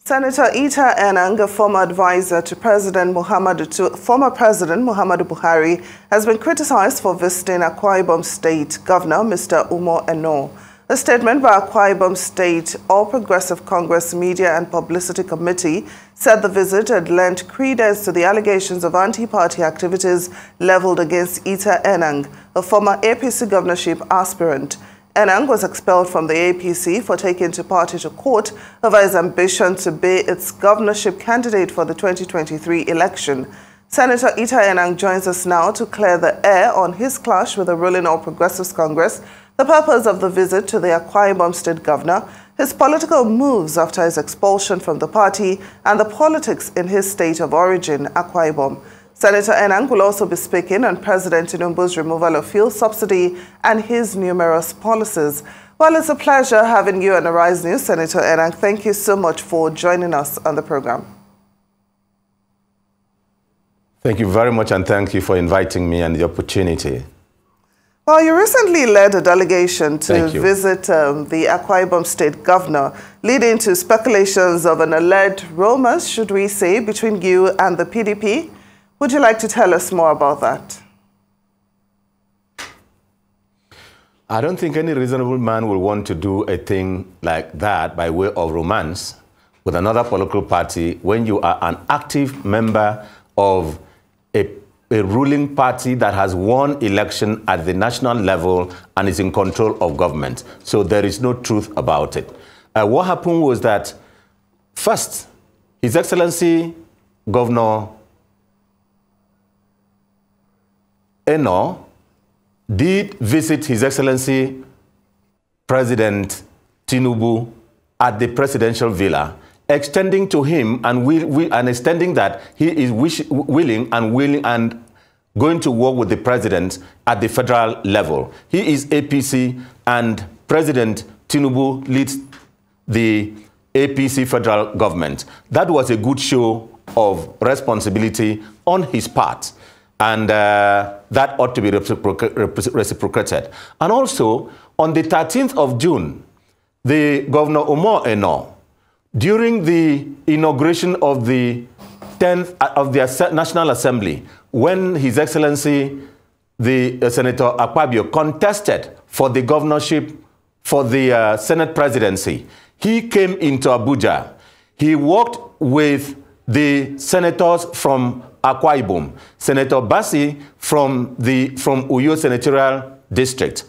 Senator Enang, a former advisor to former President Muhammadu Buhari, has been criticized for visiting Akwa Ibom State Governor Mr. Enang. A statement by Akwa Ibom State All Progressive Congress Media and Publicity Committee said the visit had lent credence to the allegations of anti-party activities leveled against Enang, a former APC governorship aspirant. Enang was expelled from the APC for taking the party to court over his ambition to be its governorship candidate for the 2023 election. Senator Enang joins us now to clear the air on his clash with the ruling All Progressives Congress, the purpose of the visit to the Akwa Ibom State Governor, his political moves after his expulsion from the party, and the politics in his state of origin, Akwa Ibom. Senator Enang will also be speaking on President Tinubu's removal of fuel subsidy and his numerous policies. Well, it's a pleasure having you on Arise News, Senator Enang. Thank you so much for joining us on the program. Thank you very much, and thank you for inviting me and the opportunity. Well, you recently led a delegation to visit the Akwa Ibom State Governor, leading to speculations of an alleged romance, should we say, between you and the PDP. Would you like to tell us more about that? I don't think any reasonable man will want to do a thing like that by way of romance with another political party when you are an active member of a ruling party that has won election at the national level and is in control of government. So there is no truth about it. What happened was that, first, His Excellency Governor Enang did visit His Excellency President Tinubu at the presidential villa, extending to him and extending that he is willing and going to work with the president at the federal level. He is APC, and President Tinubu leads the APC federal government. That was a good show of responsibility on his part, and that ought to be reciprocated. And also, on the 13th of June, the Governor Enang, during the inauguration of the 10th of the National Assembly, when His Excellency the Senator Akpabio contested for the governorship for the Senate presidency, he came into Abuja. He worked with the senators from Akwa Ibom, Senator Bassi from Uyo Senatorial District,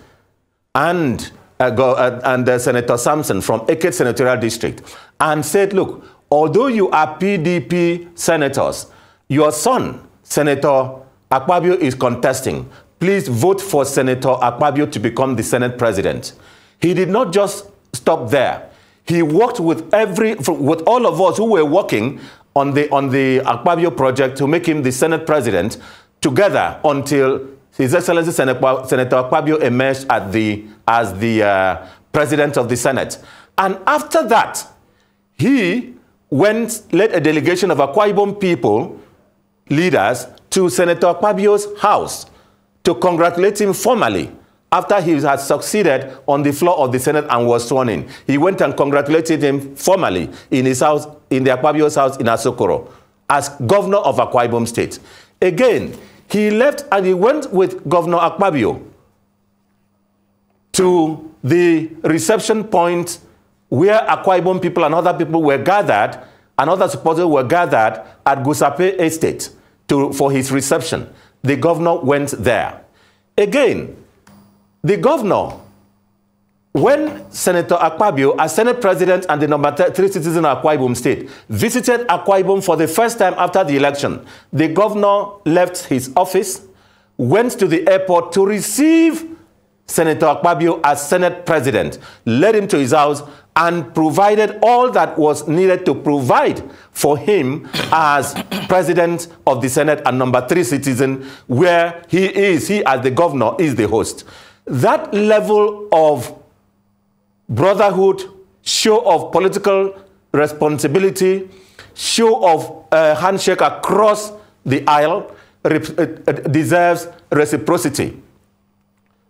and Senator Sampson from Eket Senatorial District, and said, look, although you are PDP senators, your son, Senator Akpabio, is contesting. Please vote for Senator Akpabio to become the Senate president. He did not just stop there. He worked with all of us who were working on the Akpabio project to make him the Senate president together until His Excellency Senator Akpabio emerged as the president of the Senate. And after that, he led a delegation of Akwa Ibom people, leaders, to Senator Akpabio's house to congratulate him formally after he had succeeded on the floor of the Senate and was sworn in. He went and congratulated him formally in his house, in the Akpabio's house in Asokoro, as governor of Akwa Ibom State. Again, he left and he went with Governor Akpabio to the reception point where Akwa Ibom people and other people were gathered, and other supporters were gathered at Gusape Estate for his reception. The governor went there. Again, the governor, when Senator Akpabio, as Senate President and the number 3 citizen of Akwa Ibom State, visited Akwa Ibom for the first time after the election, the governor left his office, went to the airport to receive Senator Akpabio as Senate President, led him to his house, and provided all that was needed to provide for him as President of the Senate and number 3 citizen, where he as the governor, is the host. That level of brotherhood, show of political responsibility, show of handshake across the aisle deserves reciprocity.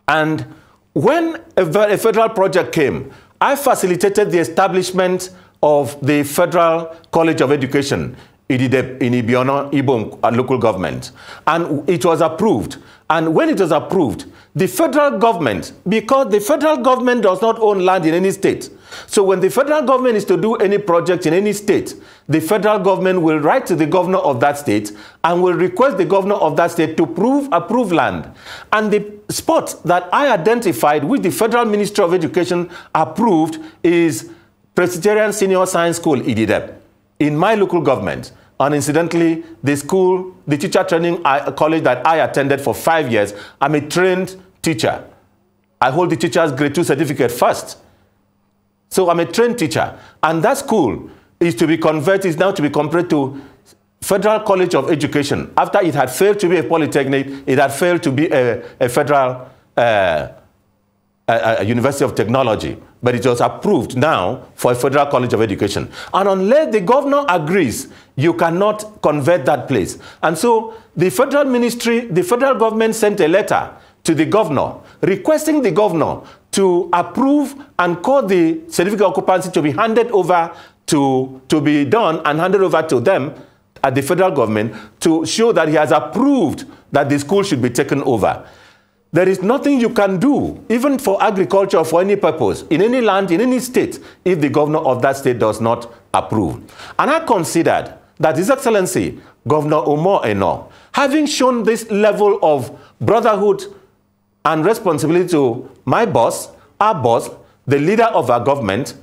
And when a federal project came, I facilitated the establishment of the Federal College of Education in Ibiono, Ibom local government. And it was approved. And when it was approved, the federal government, because the federal government does not own land in any state, so when the federal government is to do any project in any state, the federal government will write to the governor of that state and will request the governor of that state to approve land. And the spot that I identified, which the Federal Ministry of Education approved, is Presbyterian Senior Science School, Ididep, in my local government. And incidentally, the school, the teacher training college that I attended for 5 years, I'm a trained teacher. I hold the teacher's grade 2 certificate first. So I'm a trained teacher. And that school is to be converted, is now to be converted to Federal College of Education. After it had failed to be a polytechnic, it had failed to be a federal University of Technology. But it was approved now for a Federal College of Education. And unless the governor agrees, you cannot convert that place. And so the federal ministry, the federal government sent a letter to the governor requesting the governor to approve and call the certificate of occupancy to be handed over to be done and handed over to them at the federal government to show that he has approved that the school should be taken over. There is nothing you can do, even for agriculture or for any purpose, in any land, in any state, if the governor of that state does not approve. And I considered that His Excellency, Governor Umoh Enang, having shown this level of brotherhood and responsibility to my boss, our boss, the leader of our government,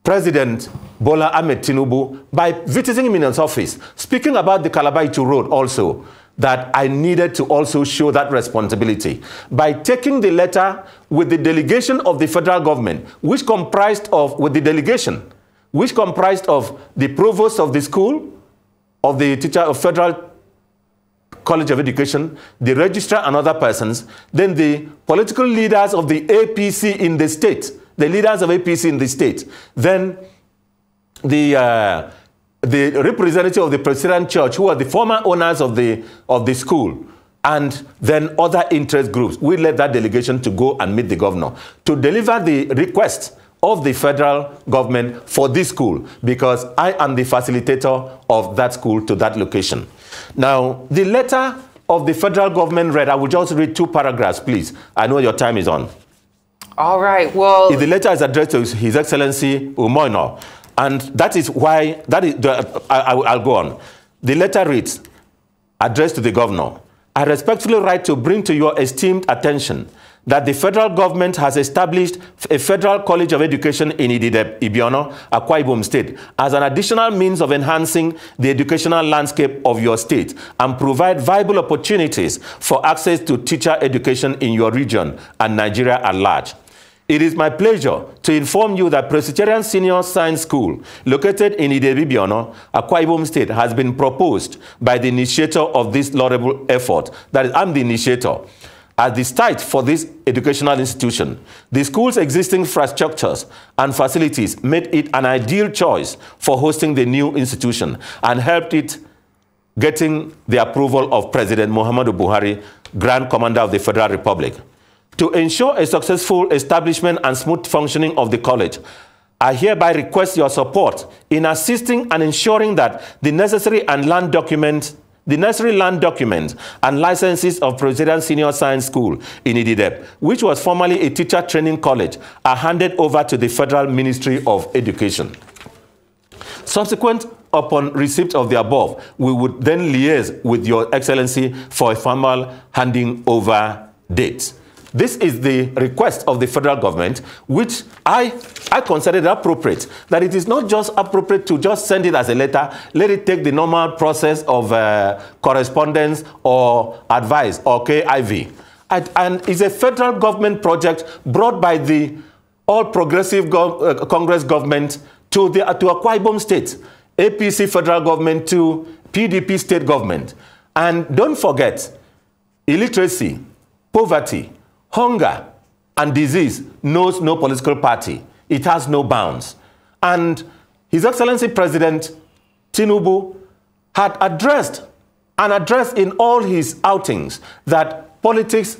President Bola Ahmed Tinubu, by visiting him in his office, speaking about the Calabar-Itu Road also, that I needed to also show that responsibility by taking the letter with the delegation of the federal government, which comprised of, which comprised of the provost of the school, of the teacher of Federal College of Education, the registrar and other persons, then the political leaders of the APC in the state, the leaders of APC in the state, then the representative of the Presbyterian Church, who are the former owners of the school, and then other interest groups. We led that delegation to go and meet the governor to deliver the request of the federal government for this school, because I am the facilitator of that school to that location. Now, the letter of the federal government read, I will just read 2 paragraphs, please. I know your time is on. All right, well... The letter is addressed to His Excellency Umoh Enang. And that is why, I'll go on. The letter reads, addressed to the governor, I respectfully write to bring to your esteemed attention that the federal government has established a Federal College of Education in Ibiono, Akwa Ibom State, as an additional means of enhancing the educational landscape of your state and provide viable opportunities for access to teacher education in your region and Nigeria at large. It is my pleasure to inform you that Presbyterian Senior Science School, located in Ibiono, Akwa Ibom State, has been proposed by the initiator of this laudable effort. That is, I'm the initiator. As the site for this educational institution, the school's existing infrastructures and facilities made it an ideal choice for hosting the new institution and helped it getting the approval of President Muhammadu Buhari, Grand Commander of the Federal Republic. To ensure a successful establishment and smooth functioning of the college, I hereby request your support in assisting and ensuring that the necessary land documents and licenses of Presbyterian Senior Science School in Ididep, which was formerly a teacher training college, are handed over to the Federal Ministry of Education. Subsequent upon receipt of the above, we would then liaise with Your Excellency for a formal handing over date. This is the request of the federal government, which I considered appropriate. That it is not just appropriate to just send it as a letter, let it take the normal process of correspondence or advice or KIV. And it's a federal government project brought by the All Progressive Congress government to Akwa Ibom State, APC federal government to PDP state government. And don't forget, illiteracy, poverty, hunger and disease knows no political party. It has no bounds. And His Excellency President Tinubu had addressed in all his outings that politics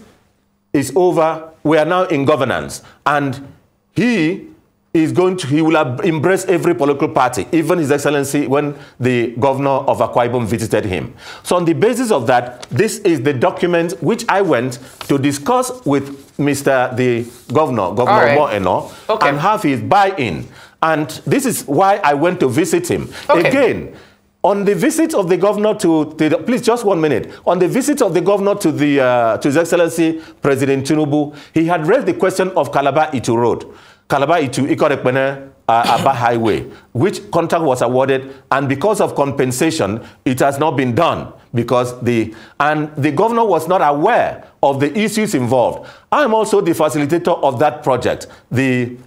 is over, we are now in governance. And he he will embrace every political party, even His Excellency when the governor of Akwa Ibom visited him. So on the basis of that, this is the document which I went to discuss with the governor Umo Enang, and have his buy-in. And this is why I went to visit him. Again, on the visit of the governor please, just 1 minute. On the visit of the governor to His Excellency President Tinubu, he had raised the question of Calabar-Itu Road. Calabar-Itu Ikorekpene Aba Highway, which contract was awarded, and because of compensation, it has not been done because the governor was not aware of the issues involved. I am also the facilitator of that project, the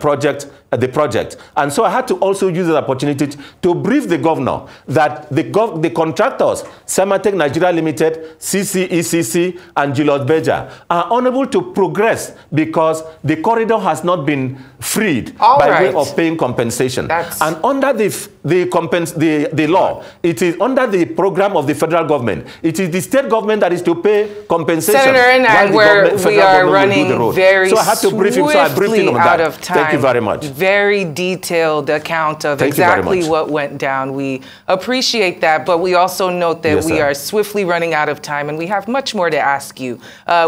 project. And so I had to also use the opportunity to brief the governor that the contractors, Sematech Nigeria Limited, CCECC, and Julius Beja, are unable to progress because the corridor has not been freed by way of paying compensation. And under the law, it is under the program of the federal government. It is the state government that is to pay compensation. Senator Enang, we are running very so I had to brief him, so I briefed him on that. Of time. Thank you very much. Very detailed account of exactly what went down. We appreciate that, but we also note that we are swiftly running out of time, and we have much more to ask you.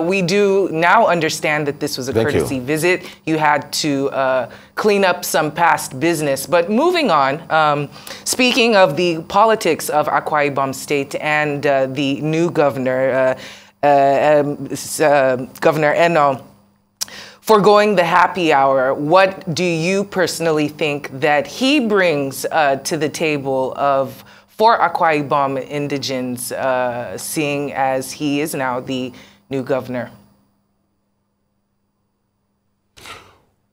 We do now understand that this was a courtesy visit. You had to clean up some past business. But moving on, speaking of the politics of Akwa Ibom State and the new governor, Governor Enang, foregoing the happy hour, what do you personally think that he brings to the table for Akwa Ibom indigents, seeing as he is now the new governor?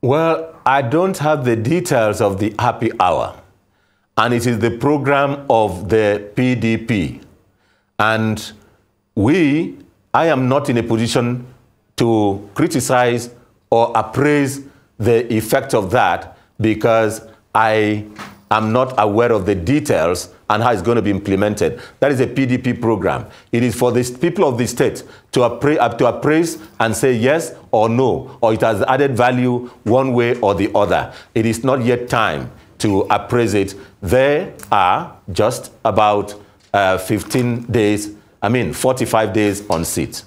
Well, I don't have the details of the happy hour, and it is the program of the PDP. And I am not in a position to criticize or appraise the effect of that because I am not aware of the details and how it's going to be implemented. That is a PDP program. It is for the people of the state to appraise and say yes or no, or it has added value one way or the other. It is not yet time to appraise it. There are just about 45 days on seat.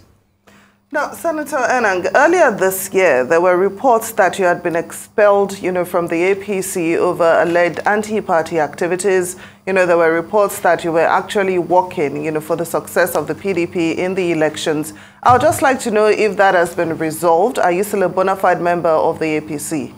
Now, Senator Enang, earlier this year, there were reports that you had been expelled, from the APC over alleged anti-party activities. There were reports that you were actually working, for the success of the PDP in the elections. I would just like to know if that has been resolved. Are you still a bona fide member of the APC?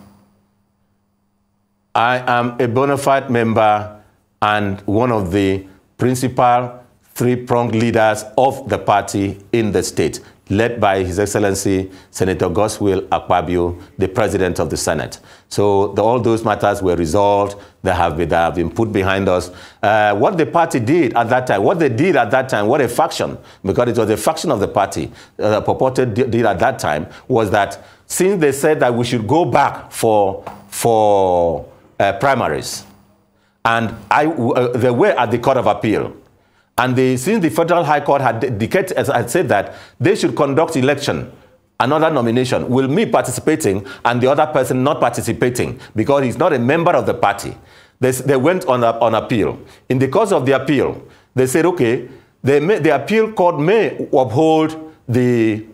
I am a bona fide member and one of the principal three-pronged leaders of the party in the state, led by His Excellency Senator Godswill Akpabio, the President of the Senate. So all those matters were resolved. They have been put behind us. What the party did at that time, what a faction, because it was a faction of the party, purported did at that time, was that since they said that we should go back for primaries, and they were at the Court of Appeal, and since the Federal High Court had said that they should conduct election, another nomination, will me participating and the other person not participating because he's not a member of the party. They went on appeal. In the course of the appeal, they said, okay, the appeal court may uphold the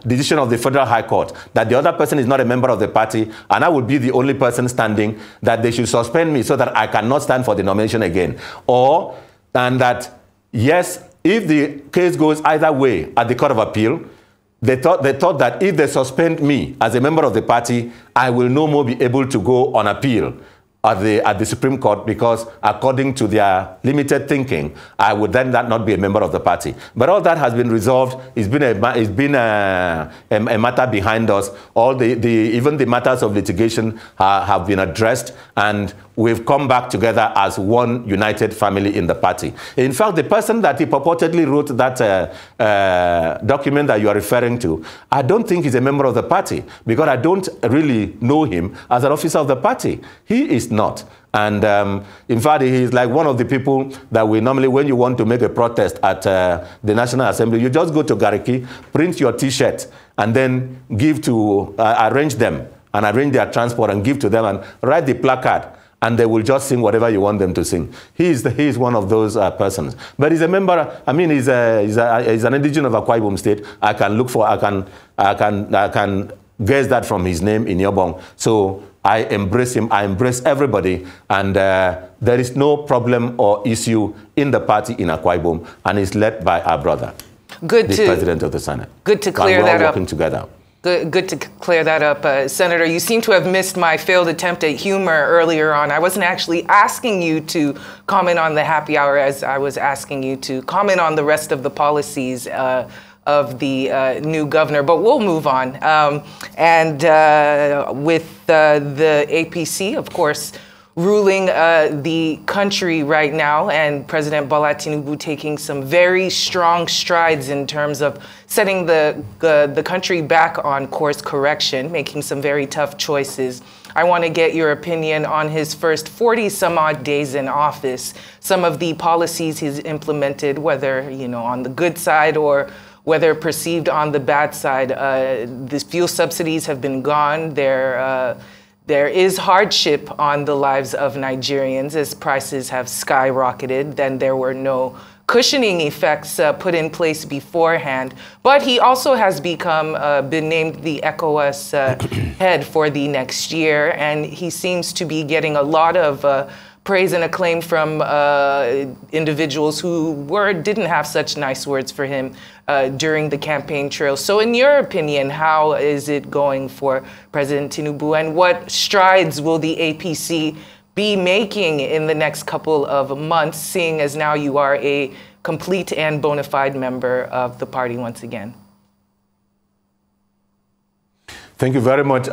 decision of the Federal High Court that the other person is not a member of the party and I will be the only person standing, that they should suspend me so that I cannot stand for the nomination again. And that, yes, if the case goes either way at the Court of Appeal, they thought that if they suspend me as a member of the party, I will no more be able to go on appeal at the Supreme Court because according to their limited thinking, I would then not be a member of the party. But all that has been resolved. It's been a matter behind us. Even the matters of litigation have been addressed, and we've come back together as one united family in the party. In fact, the person that he purportedly wrote that document that you are referring to, I don't think he's a member of the party because I don't really know him as an officer of the party. He is not. And in fact, he's like one of the people that we normally, when you want to make a protest at the National Assembly, you just go to Gariki, print your T-shirt, and then give to, arrange them, and arrange their transport and give to them, and write the placard, and they will just sing whatever you want them to sing. He is one of those persons. But he's a member, I mean, he's an indigenous of Akwa Ibom State. I can guess that from his name in Yobong. So I embrace him, I embrace everybody, and there is no problem or issue in the party in Akwa Ibom, and it's led by our brother, the President of the Senate. Good to clear that up. Working together. Good to clear that up. Senator, you seem to have missed my failed attempt at humor earlier on. I wasn't actually asking you to comment on the happy hour, as I was asking you to comment on the rest of the policies of the new governor, but we'll move on. With the APC, of course, ruling the country right now, and President Blatantly Tinubu taking some very strong strides in terms of setting the country back on course correction, making some very tough choices. I want to get your opinion on his first 40-some-odd days in office, some of the policies he's implemented, whether, you know, on the good side or whether perceived on the bad side. The fuel subsidies have been gone. There is hardship on the lives of Nigerians as prices have skyrocketed. Then there were no cushioning effects put in place beforehand. But he also has been named the ECOWAS head for the next year, and he seems to be getting a lot of praise and acclaim from individuals who didn't have such nice words for him during the campaign trail. So in your opinion, how is it going for President Tinubu, and what strides will the APC be making in the next couple of months, seeing as now you are a complete and bona fide member of the party once again? Thank you very much.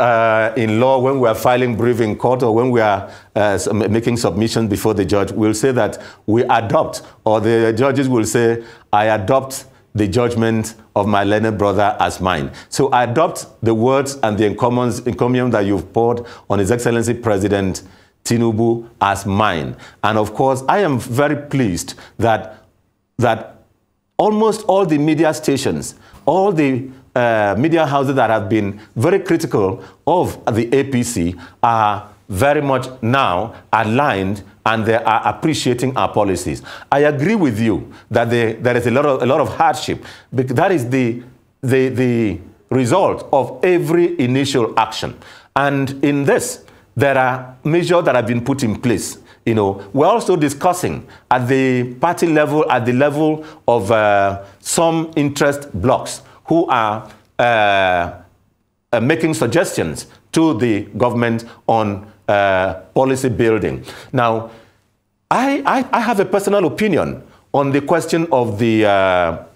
In law, when we are filing brief in court or when we are making submissions before the judge, we'll say that we adopt, or the judges will say, I adopt the judgment of my learned brother as mine. So I adopt the words and the encomium that you've poured on His Excellency President Tinubu as mine. And of course, I am very pleased that almost all the media stations, all the media houses that have been very critical of the APC are very much now aligned, and they are appreciating our policies. I agree with you that there is a lot of hardship, because that is the result of every initial action. And in this, there are measures that have been put in place. You know, we're also discussing at the party level, at the level of some interest blocks who are making suggestions to the government on policy building. Now, I have a personal opinion on the question of the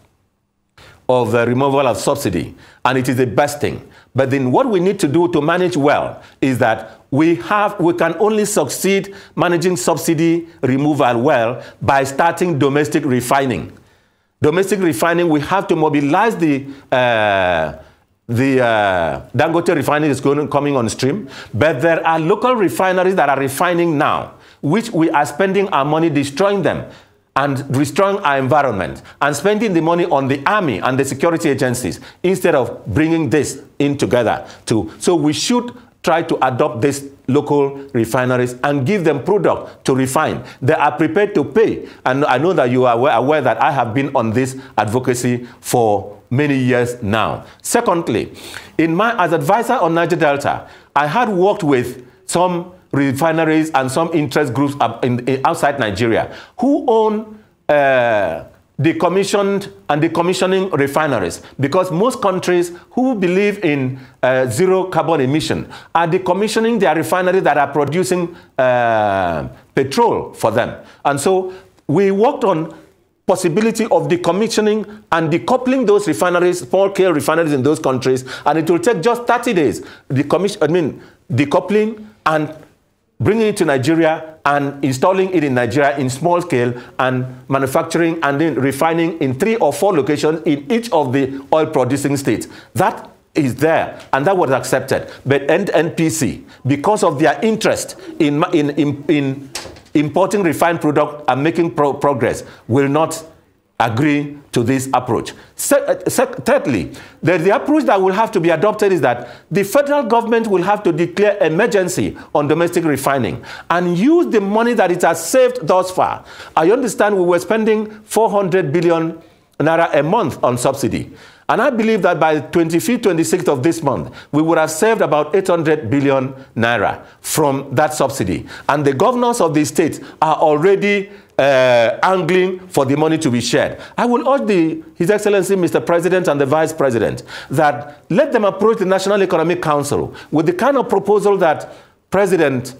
removal of subsidy, and it is the best thing. But then what we need to do to manage well is that we can only succeed managing subsidy removal well by starting domestic refining. Domestic refining, we have to mobilize the Dangote refinery is coming on stream, but there are local refineries that are refining now, which we are spending our money destroying them and destroying our environment and spending the money on the army and the security agencies instead of bringing this in together too. So we should try to adopt these local refineries and give them product to refine. They are prepared to pay. And I know that you are aware that I have been on this advocacy for many years now. Secondly, as advisor on Niger Delta, I had worked with some refineries and some interest groups outside Nigeria who own decommissioned and decommissioning refineries, because most countries who believe in zero carbon emission are decommissioning their refineries that are producing petrol for them. And so we worked on possibility of decommissioning and decoupling those refineries, small-scale refineries in those countries, and it will take just 30 days, decoupling and bringing it to Nigeria and installing it in Nigeria in small scale and manufacturing and then refining in 3 or 4 locations in each of the oil-producing states. That is there, and that was accepted. But NPC, because of their interest in importing refined product and making progress, will not agree to this approach. Thirdly, the approach that will have to be adopted is that the federal government will have to declare emergency on domestic refining and use the money that it has saved thus far. I understand we were spending 400 billion naira a month on subsidy. And I believe that by the 25th, 26th of this month, we would have saved about 800 billion naira from that subsidy. And the governors of the states are already angling for the money to be shared. I will urge His Excellency, Mr. President, and the Vice President that let them approach the National Economic Council with the kind of proposal that President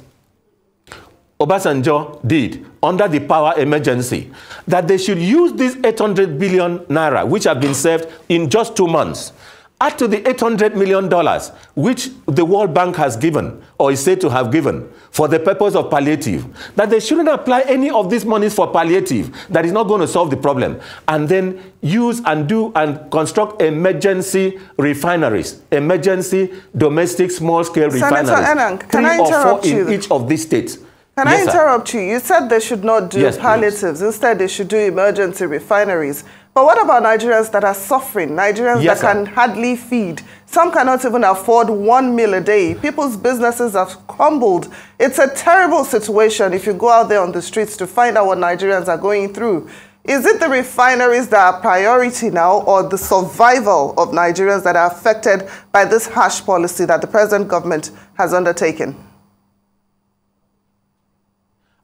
Obasanjo did under the power emergency, that they should use this 800 billion naira, which have been saved in just 2 months, add to the $800 million, which the World Bank has given, or is said to have given, for the purpose of palliative, that they shouldn't apply any of these monies for palliative. That is not going to solve the problem. And then use and construct emergency refineries, emergency domestic small-scale refineries. Senator Enang, can I interrupt you? In each of these states. Can I interrupt you? You said they should not do palliatives. Instead, they should do emergency refineries. But what about Nigerians that are suffering? Nigerians that can hardly feed. Some cannot even afford 1 meal a day. People's businesses have crumbled. It's a terrible situation if you go out there on the streets to find out what Nigerians are going through. Is it the refineries that are priority now, or the survival of Nigerians that are affected by this harsh policy that the present government has undertaken?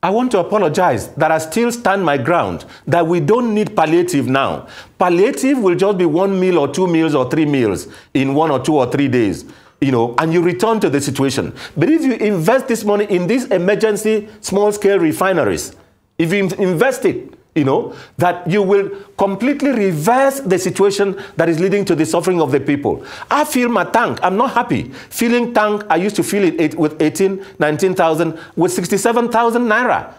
I want to apologize that I still stand my ground, that we don't need palliative now. Palliative will just be 1 meal or 2 meals or 3 meals in 1 or 2 or 3 days, and you return to the situation. But if you invest this money in these emergency small-scale refineries, if you invest it, that you will completely reverse the situation that is leading to the suffering of the people. I feel my tank. I'm not happy. Feeling tank, I used to feel it with 18, 19,000, with 67,000 naira.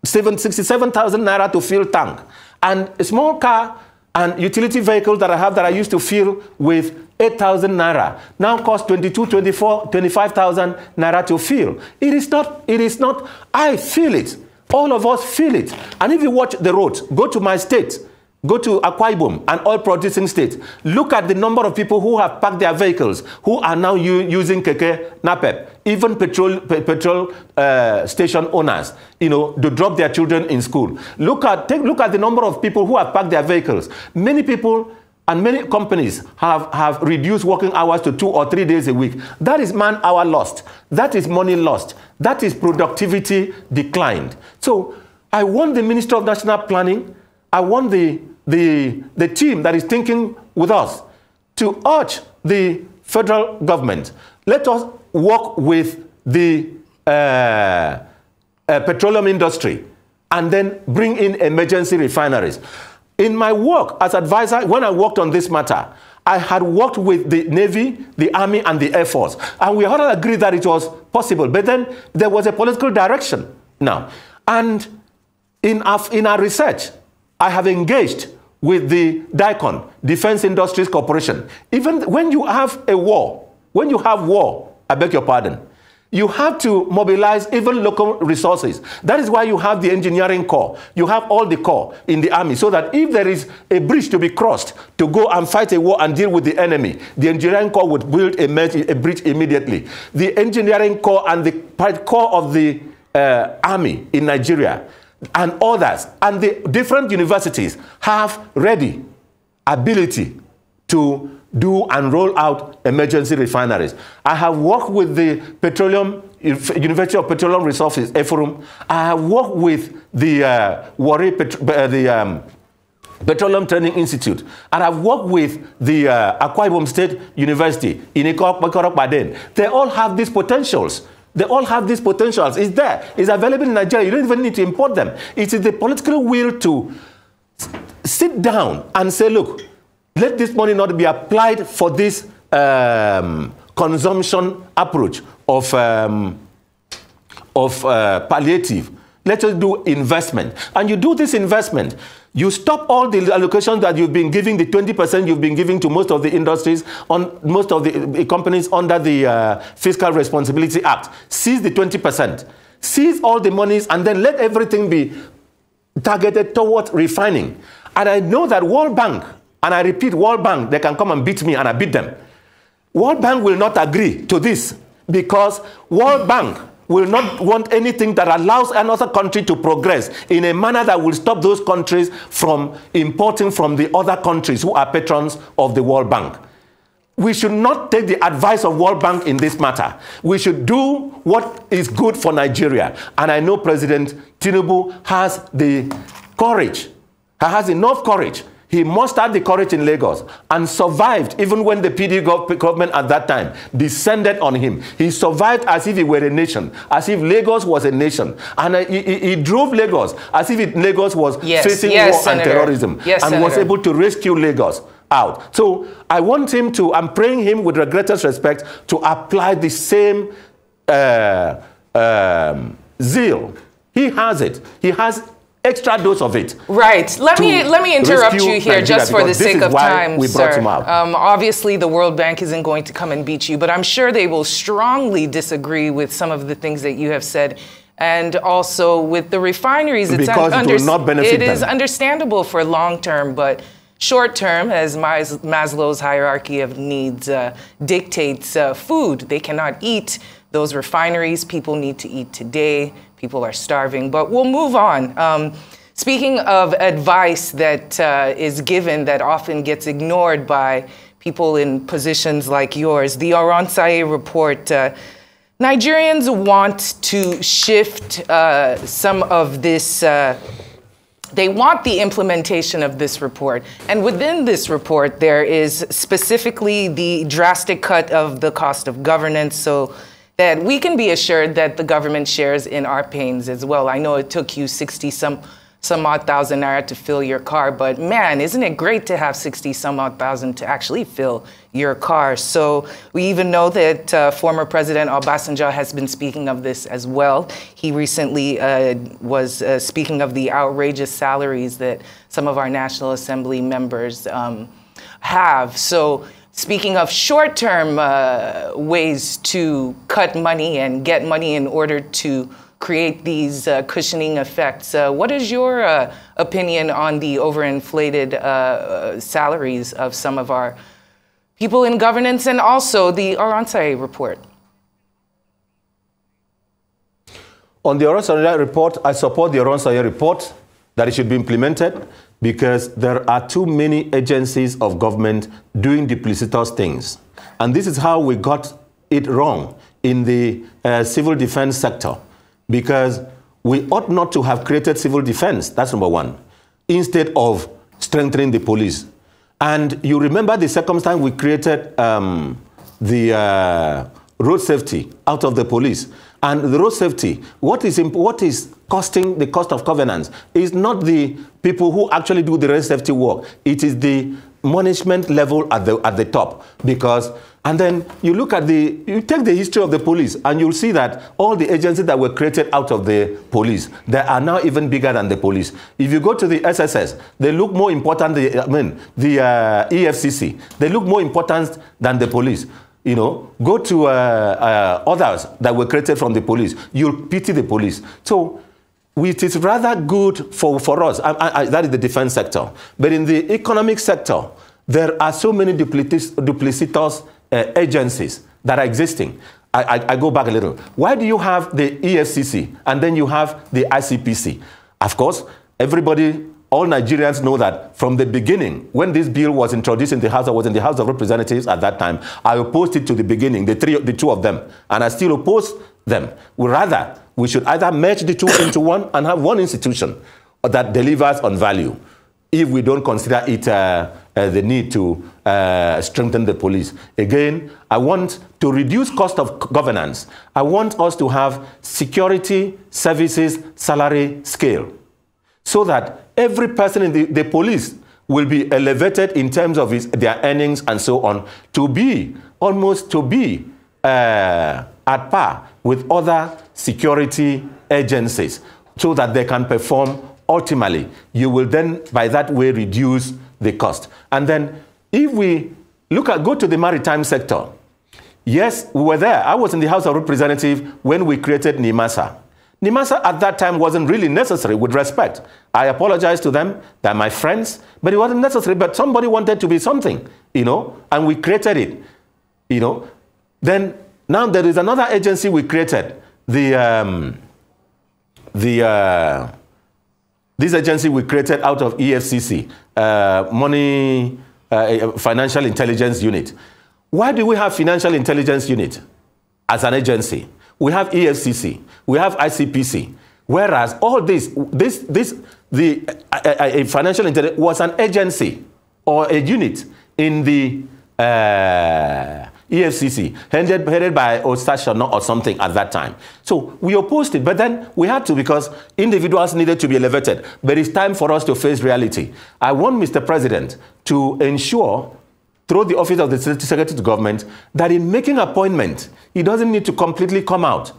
67,000 naira to fill tank. And a small car and utility vehicle that I have that I used to fill with 8,000 naira now cost 22, 24, 25,000 naira to fill. It is not, I feel it. All of us feel it. And if you watch the roads, go to my state, go to Akwa Ibom, an oil-producing state. Look at the number of people who have parked their vehicles, who are now using keke napep, even petrol station owners, to drop their children in school. Look at the number of people who have parked their vehicles. Many people and many companies have reduced working hours to 2 or 3 days a week. That is man-hour lost. That is money lost. That is productivity declined. So I want the Minister of National Planning, I want the team that is thinking with us to urge the federal government. Let us work with the petroleum industry and then bring in emergency refineries. In my work as advisor, when I worked on this matter, I had worked with the Navy, the Army, and the Air Force. And we all agreed that it was possible. But then there was a political direction now. And in our research, I have engaged with the DICON, Defense Industries Corporation. Even when you have a war, I beg your pardon, you have to mobilize even local resources. That is why you have the engineering corps. You have all the corps in the army, so that if there is a bridge to be crossed to go and fight a war and deal with the enemy, the engineering corps would build a bridge immediately. The engineering corps and the corps of the army in Nigeria and others and the different universities have ready ability to do and roll out emergency refineries. I have worked with the University of Petroleum Resources, EFORUM. I have worked with the Petroleum Training Institute. And I've worked with the Akwa Ibom State University in Ikoropaden. They all have these potentials. They all have these potentials. It's there. It's available in Nigeria. You don't even need to import them. It is the political will to sit down and say, look, let this money not be applied for this consumption approach of palliative. Let us do investment. And you do this investment, You stop all the allocations that you've been giving, the 20% you've been giving to most of the industries, on most of the companies under the Fiscal Responsibility Act. Seize the 20%. Seize all the monies and then let everything be targeted towards refining. And I know that World Bank, and I repeat, World Bank, they can come and beat me and I beat them. World Bank will not agree to this because World Bank will not want anything that allows another country to progress in a manner that will stop those countries from importing from the other countries who are patrons of the World Bank. We should not take the advice of World Bank in this matter. We should do what is good for Nigeria. And I know President Tinubu has the courage, has enough courage. He mustered the courage in Lagos and survived even when the PD government at that time descended on him. He survived as if he were a nation, as if Lagos was a nation. And he drove Lagos as if Lagos was facing war and terrorism and was able to rescue Lagos out. So I want him to, I'm praying him with the greatest respect to apply the same zeal. He has it. He has extra dose of it. Right. Let me interrupt you here just for the sake of time, sir. Obviously, the World Bank isn't going to come and beat you, but I'm sure they will strongly disagree with some of the things that you have said. And also with the refineries, because it will not benefit them. It is understandable for long term, but short term, as Maslow's hierarchy of needs dictates food. They cannot eat those refineries. People need to eat today. People are starving, but we'll move on. Speaking of advice that is given that often gets ignored by people in positions like yours, the Oronsaye report, Nigerians want to shift some of this, they want the implementation of this report. And within this report, there is specifically the drastic cut of the cost of governance, so that we can be assured that the government shares in our pains as well. I know it took you 60-some-odd thousand naira to fill your car, but man, isn't it great to have 60-some-odd thousand to actually fill your car? So we even know that former President Obasanjo has been speaking of this as well. He recently was speaking of the outrageous salaries that some of our National Assembly members have. So speaking of short-term ways to cut money and get money in order to create these cushioning effects, what is your opinion on the overinflated salaries of some of our people in governance and also the Oronsaye report? On the Oronsaye report, I support the Oronsaye report that it should be implemented, because there are too many agencies of government doing duplicitous things. And this is how we got it wrong in the civil defense sector, because we ought not to have created civil defense, that's number one, instead of strengthening the police. And you remember the circumstance we created the road safety out of the police. And the road safety, what is costing the cost of governance is not the people who actually do the road safety work. It is the management level at the top. Because, and then you look at you take the history of the police and you'll see that all the agencies that were created out of the police, they are now even bigger than the police. If you go to the SSS, they look more important, the EFCC, they look more important than the police. You know, go to others that were created from the police. You'll pity the police. So it is rather good for us. That is the defense sector. But in the economic sector, there are so many duplicitous agencies that are existing. I go back a little. Why do you have the EFCC and then you have the ICPC? Of course, all Nigerians know that from the beginning, when this bill was introduced in the House, I was in the House of Representatives at that time, I opposed it to the beginning, the two of them, and I still oppose them. We should either merge the two into one and have one institution that delivers on value, if we don't consider it the need to strengthen the police. Again, I want to reduce cost of governance. I want us to have security services salary scale, so that every person in the police will be elevated in terms of their earnings and so on, to be at par with other security agencies, so that they can perform ultimately, you will then, by that way, reduce the cost. And then, if we go to the maritime sector, yes, we were there. I was in the House of Representatives when we created NIMASA. NIMASA at that time wasn't really necessary, with respect. I apologize to them, they're my friends, but it wasn't necessary. But somebody wanted to be something, and we created it, Then, now there is another agency we created, this agency we created out of EFCC, Financial Intelligence Unit. Why do we have Financial Intelligence Unit as an agency? We have EFCC, we have ICPC, whereas all Financial Intelligence was an agency or a unit in the EFCC, headed by Ostashono or something at that time. So we opposed it, but then we had to, because individuals needed to be elevated. But it's time for us to face reality. I want Mr. President to ensure, through the Office of the Secretary to Government, that in making appointment, he doesn't need to completely come out,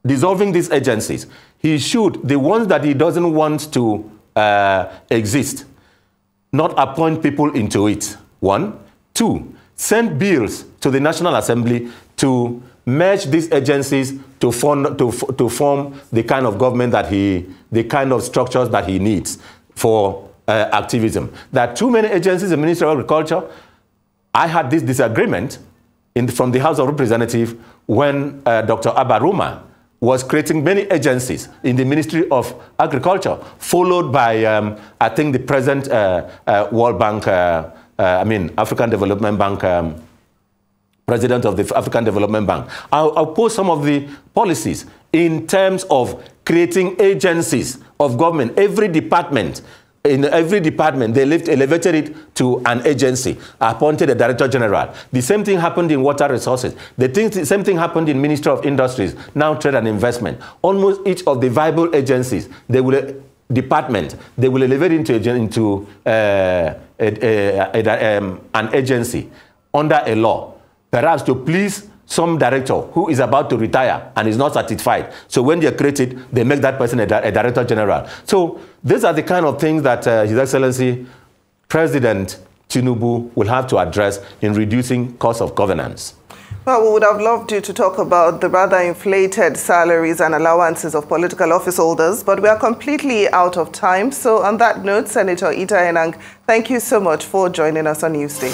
dissolving these agencies. He should, the ones that he doesn't want to exist, not appoint people into it, 1. 2, send bills to the National Assembly to merge these agencies to form the kind of government that the kind of structures that he needs for activism. There are too many agencies in the Ministry of Agriculture. I had this disagreement from the House of Representatives when Dr. Abaruma was creating many agencies in the Ministry of Agriculture, followed by, I think, the present World Bank, African Development Bank, president of the African Development Bank. I'll post some of the policies in terms of creating agencies of government. In every department, they elevated it to an agency, appointed a director general. The same thing happened in water resources. The same thing happened in Ministry of Industries, now trade and investment. Almost each of the viable agencies, they will elevate into an agency under a law, perhaps to please some director who is about to retire and is not satisfied. So when they are created, they make that person a director general. So these are the kind of things that His Excellency President Tinubu will have to address in reducing cost of governance. Well, we would have loved you to talk about the rather inflated salaries and allowances of political office holders, but we are completely out of time. So on that note, Senator Enang, thank you so much for joining us on Newsday.